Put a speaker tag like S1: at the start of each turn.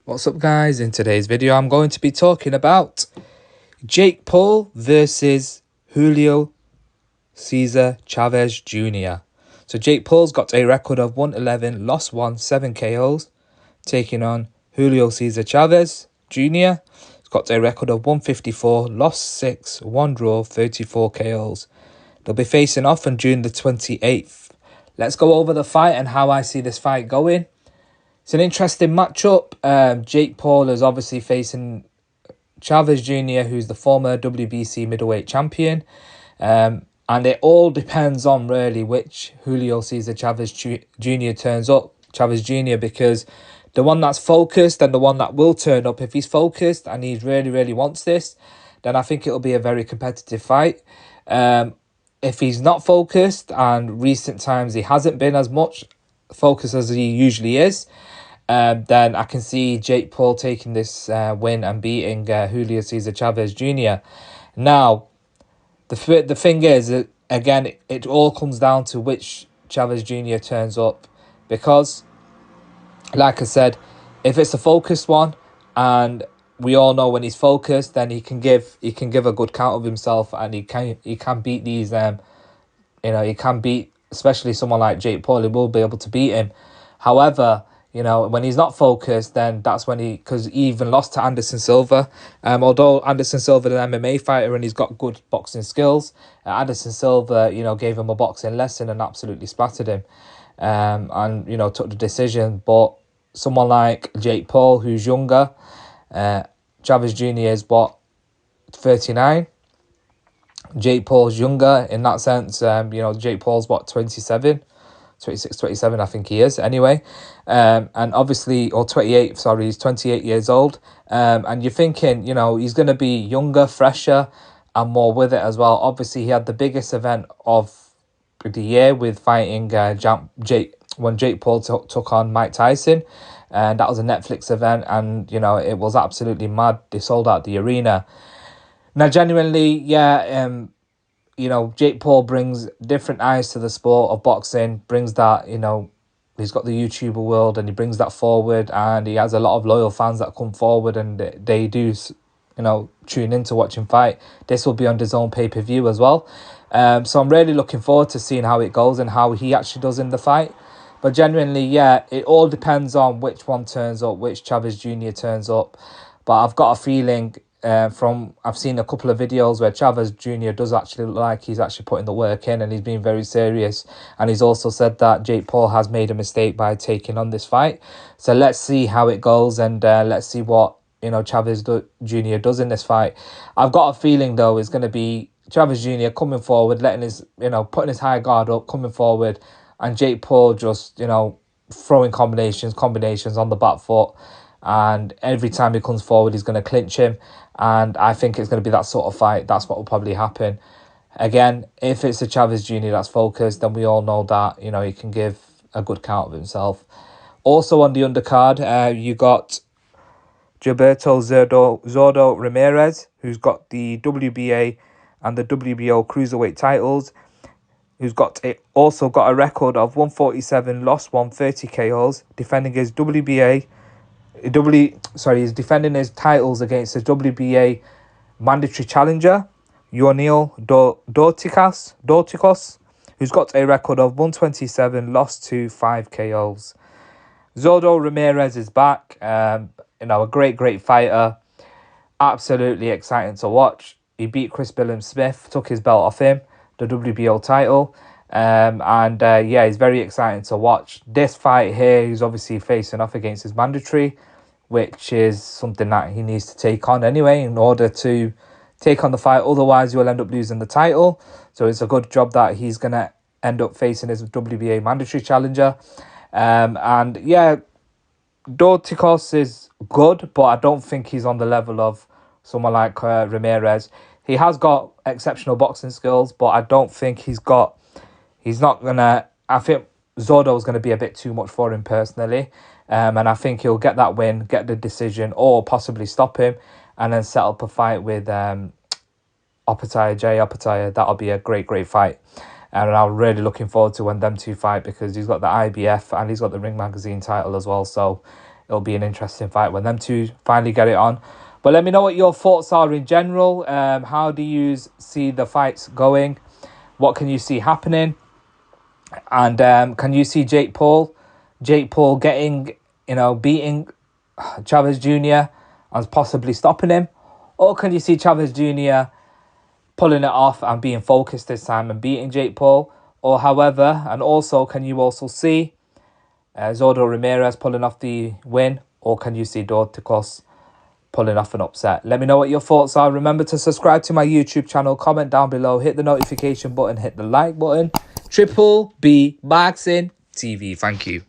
S1: What's up, guys? In today's video I'm going to be talking about Jake Paul versus Julio Cesar Chavez Jr. So Jake Paul's got a record of 111, lost 1, 7 KOs, taking on Julio Cesar Chavez Jr. He's got a record of 154, lost 6, 1 draw, 34 KOs. They'll be facing off on June the 28th. Let's go over the fight and how I see this fight going. It's an interesting matchup. Jake Paul is obviously facing Chavez Jr., who's the former WBC middleweight champion. And it all depends on really which Julio Cesar Chavez Jr. turns up. Chavez Jr. because the one that's focused and the one that will turn up, if he's focused and he really wants this, then I think it'll be a very competitive fight. If he's not focused, and recent times he hasn't been as much focused as he usually is, then I can see Jake Paul taking this win and beating Julio Cesar Chavez Jr. Now, the thing is, again, it all comes down to which Chavez Jr. turns up. Because, like I said, if it's a focused one, and we all know when he's focused, then he can give a good count of himself, and he can beat these. He can beat, especially someone like Jake Paul. He will be able to beat him. However, when he's not focused, then that's when because he even lost to Anderson Silva. Although Anderson Silva is an MMA fighter and he's got good boxing skills, Anderson Silva, gave him a boxing lesson and absolutely splattered him, and took the decision. But someone like Jake Paul, who's younger, Chavez Jr. is 39. Jake Paul's younger in that sense. Jake Paul's 27. 26, 27, I think he is anyway. And obviously, or 28, sorry, he's 28 years old. And you're thinking, he's going to be younger, fresher, and more with it as well. Obviously, he had the biggest event of the year with fighting when Jake Paul took on Mike Tyson. And that was a Netflix event, and, it was absolutely mad. They sold out the arena. Now, genuinely, Jake Paul brings different eyes to the sport of boxing, brings that, he's got the YouTuber world and he brings that forward, and he has a lot of loyal fans that come forward and they do, tune in to watch him fight. This will be on his own pay-per-view as well. So I'm really looking forward to seeing how it goes and how he actually does in the fight. But genuinely, it all depends on which one turns up, which Chavez Jr. turns up. But I've got a feeling... I've seen a couple of videos where Chavez Jr. does actually look like he's actually putting the work in and he's being very serious. And he's also said that Jake Paul has made a mistake by taking on this fight. So let's see how it goes, and let's see what Chavez Jr. does in this fight. I've got a feeling though it's going to be Chavez Jr. coming forward, letting his putting his high guard up, coming forward, and Jake Paul just throwing combinations on the back foot. And every time he comes forward, he's going to clinch him. And I think it's going to be that sort of fight. That's what will probably happen. Again, if it's a Chavez Jr. that's focused, then we all know that, he can give a good count of himself. Also on the undercard, you got Gilberto Zurdo Ramirez, who's got the WBA and the WBO cruiserweight titles, who's also got a record of 147, lost 130 KOs, defending his he's defending his titles against the WBA mandatory challenger, Yuniel Dorticos, who's got a record of 127, lost to 5 KOs. Zurdo Ramirez is back, a great fighter, absolutely exciting to watch. He beat Chris Smith, took his belt off him, the WBO title. He's very exciting to watch. This fight here, he's obviously facing off against his mandatory, which is something that he needs to take on anyway in order to take on the fight. Otherwise, you'll end up losing the title. So it's a good job that he's going to end up facing his WBA mandatory challenger. Dorticos is good, but I don't think he's on the level of someone like Ramirez. He has got exceptional boxing skills, but I don't think I think Zurdo is going to be a bit too much for him personally. And I think he'll get that win, get the decision, or possibly stop him, and then set up a fight with Jay Opetaia. That'll be a great fight. And I'm really looking forward to when them two fight, because he's got the IBF and he's got the Ring Magazine title as well. So it'll be an interesting fight when them two finally get it on. But let me know what your thoughts are in general. How do you see the fights going? What can you see happening? And can you see Jake Paul getting, beating Chavez Jr. and possibly stopping him? Or can you see Chavez Jr. pulling it off and being focused this time and beating Jake Paul? Or however, and also, can you also see Zurdo Ramirez pulling off the win? Or can you see Dorticos pulling off an upset? Let me know what your thoughts are. Remember to subscribe to my YouTube channel, comment down below, hit the notification button, hit the like button. Triple B Boxing TV. Thank you.